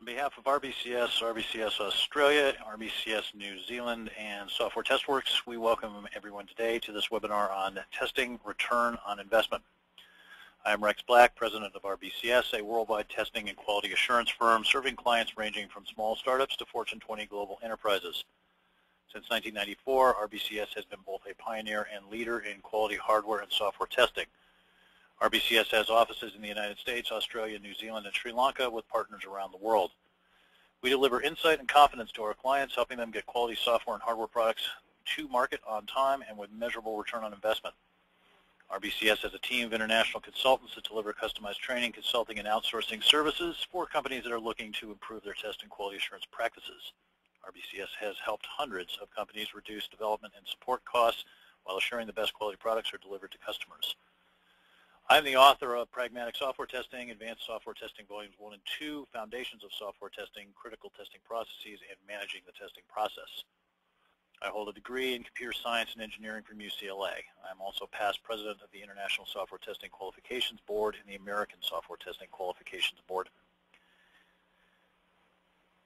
On behalf of RBCS, RBCS Australia, RBCS New Zealand, and Software TestWorks, we welcome everyone today to this webinar on testing return on investment. I'm Rex Black, president of RBCS, a worldwide testing and quality assurance firm serving clients ranging from small startups to Fortune 20 global enterprises. Since 1994, RBCS has been both a pioneer and leader in quality hardware and software testing. RBCS has offices in the United States, Australia, New Zealand, and Sri Lanka with partners around the world. We deliver insight and confidence to our clients, helping them get quality software and hardware products to market on time and with measurable return on investment. RBCS has a team of international consultants that deliver customized training, consulting, and outsourcing services for companies that are looking to improve their test and quality assurance practices. RBCS has helped hundreds of companies reduce development and support costs while assuring the best quality products are delivered to customers. I'm the author of Pragmatic Software Testing, Advanced Software Testing Volumes 1 and 2, Foundations of Software Testing, Critical Testing Processes, and Managing the Testing Process. I hold a degree in Computer Science and Engineering from UCLA. I'm also past president of the International Software Testing Qualifications Board and the American Software Testing Qualifications Board.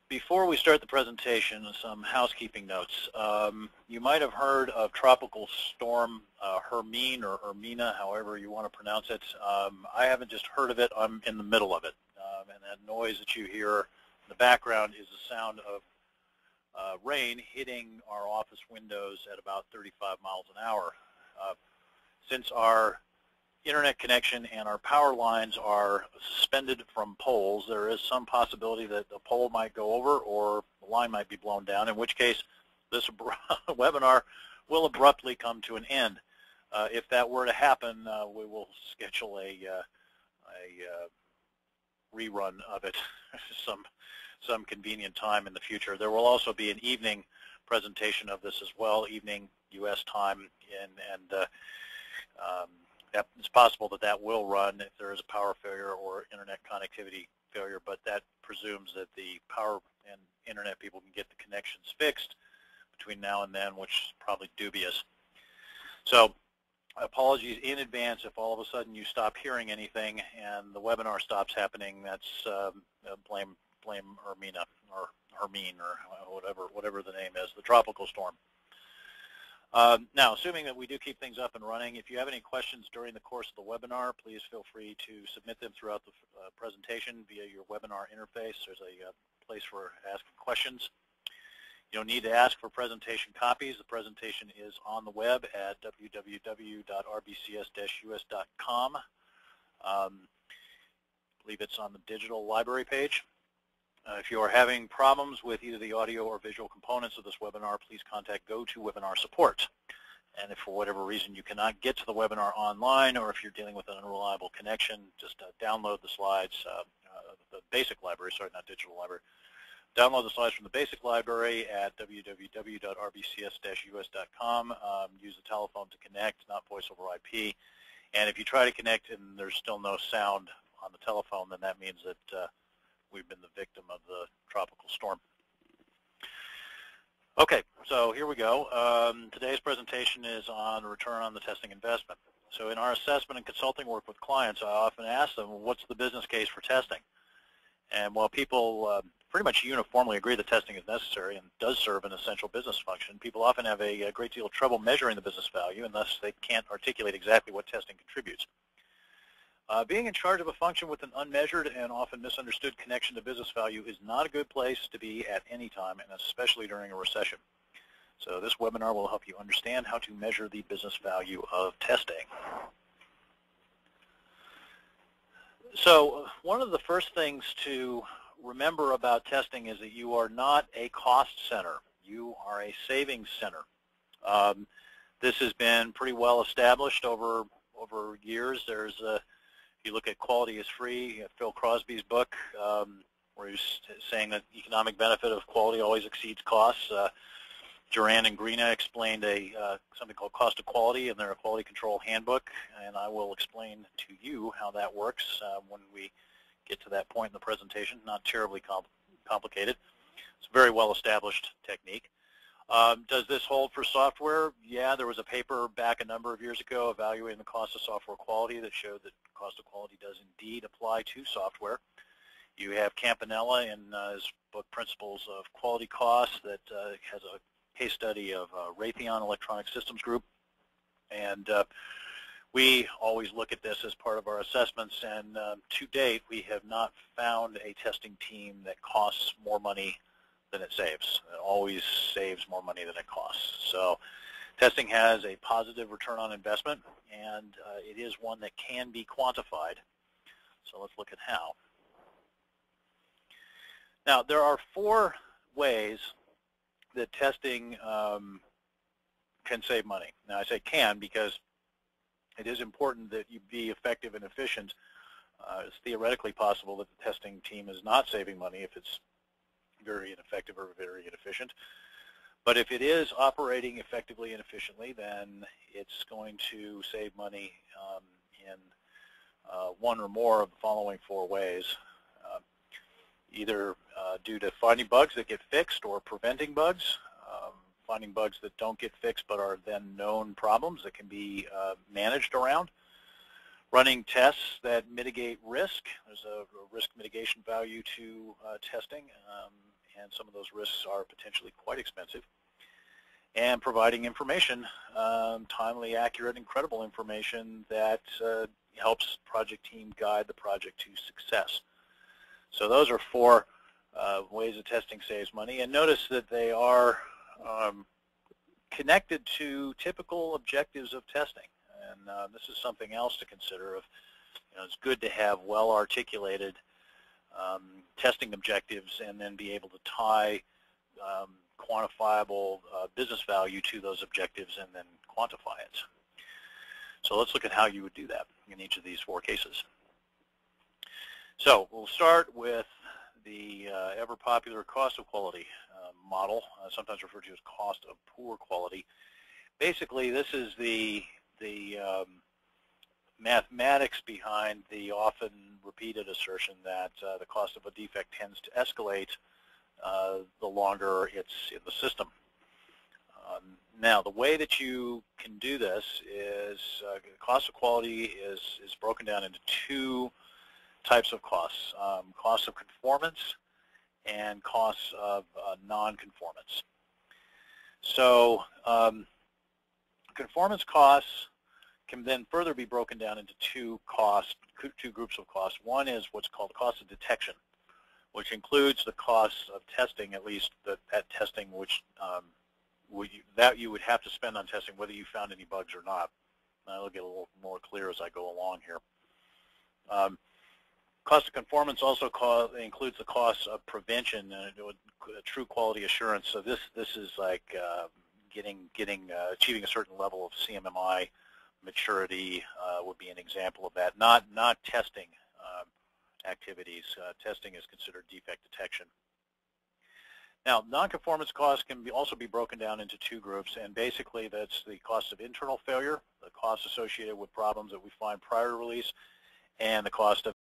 Before we start the presentation, some housekeeping notes. You might have heard of Tropical Storm Hermine or Ermina, however you want to pronounce it. I haven't just heard of it, I'm in the middle of it. And that noise that you hear in the background is the sound of rain hitting our office windows at about 35 miles an hour. Since our internet connection and our power lines are suspended from poles, there is some possibility that the pole might go over or the line might be blown down, in which case this webinar will abruptly come to an end. If that were to happen, we will schedule a rerun of it some convenient time in the future. There will also be an evening presentation of this as well, evening U.S. time, and it's possible that that will run if there is a power failure or internet connectivity failure, but that presumes that the power and internet people can get the connections fixed between now and then, which is probably dubious. So apologies in advance if all of a sudden you stop hearing anything and the webinar stops happening. That's blame Ermina or Hermine or whatever the name is, the tropical storm. Now, assuming that we do keep things up and running, if you have any questions during the course of the webinar, please feel free to submit them throughout the presentation via your webinar interface. There's a place for asking questions. You don't need to ask for presentation copies. The presentation is on the web at www.rbcs-us.com. I believe it's on the digital library page. If you are having problems with either the audio or visual components of this webinar, please contact GoToWebinar support. And if for whatever reason you cannot get to the webinar online, or if you're dealing with an unreliable connection, just download the slides, the basic library, sorry, not digital library. Download the slides from the basic library at www.rbcs-us.com. Use the telephone to connect, not voice over IP. And if you try to connect and there's still no sound on the telephone, then that means that we've been the victim of the tropical storm. Okay, so here we go. Today's presentation is on return on the testing investment. So in our assessment and consulting work with clients, I often ask them, what's the business case for testing? And while people pretty much uniformly agree that testing is necessary and does serve an essential business function, people often have a great deal of trouble measuring the business value, and thus they can't articulate exactly what testing contributes. Being in charge of a function with an unmeasured and often misunderstood connection to business value is not a good place to be at any time, and especially during a recession. So this webinar will help you understand how to measure the business value of testing. So one of the first things to remember about testing is that you are not a cost center. You are a savings center. This has been pretty well established over years. There's if you look at Quality is Free, Phil Crosby's book, where he's saying that economic benefit of quality always exceeds costs. Duran and Greena explained something called cost of quality in their quality control handbook, and I will explain to you how that works when we get to that point in the presentation. Not terribly complicated. It's a very well-established technique. Does this hold for software? Yeah, there was a paper back a number of years ago evaluating the cost of software quality that showed that cost of quality does indeed apply to software. You have Campanella in his book Principles of Quality Cost that has a case study of Raytheon Electronic Systems Group. And we always look at this as part of our assessments, and to date we have not found a testing team that costs more money than it saves. It always saves more money than it costs. So testing has a positive return on investment, and it is one that can be quantified. So let's look at how. Now, there are 4 ways that testing can save money. Now, I say can because it is important that you be effective and efficient. It's theoretically possible that the testing team is not saving money if it's very ineffective or very inefficient. But if it is operating effectively and efficiently, then it's going to save money in one or more of the following 4 ways. Either due to finding bugs that get fixed or preventing bugs, finding bugs that don't get fixed but are then known problems that can be managed around, running tests that mitigate risk. There's a risk mitigation value to testing, and some of those risks are potentially quite expensive, and providing information, timely, accurate, and credible information that helps project team guide the project to success. So those are 4 ways that testing saves money, and notice that they are connected to typical objectives of testing. And this is something else to consider. It's good to have well-articulated testing objectives and then be able to tie quantifiable business value to those objectives and then quantify it. So let's look at how you would do that in each of these 4 cases. So we'll start with the ever-popular cost of quality model, sometimes referred to as cost of poor quality. Basically, this is the mathematics behind the often repeated assertion that the cost of a defect tends to escalate the longer it's in the system. Now, the way that you can do this is cost of quality is broken down into 2 types of costs, costs of conformance and costs of non-conformance. So conformance costs can then further be broken down into 2 groups of costs. One is what's called cost of detection, which includes the costs of testing, at least that testing which that you would have to spend on testing whether you found any bugs or not. And I'll get a little more clear as I go along here. Cost of conformance also includes the costs of prevention and true quality assurance. So this is like achieving a certain level of CMMI maturity would be an example of that. Not testing activities. Testing is considered defect detection. Now, non-conformance costs can also be broken down into 2 groups, and basically that's the cost of internal failure, the costs associated with problems that we find prior to release, and the cost of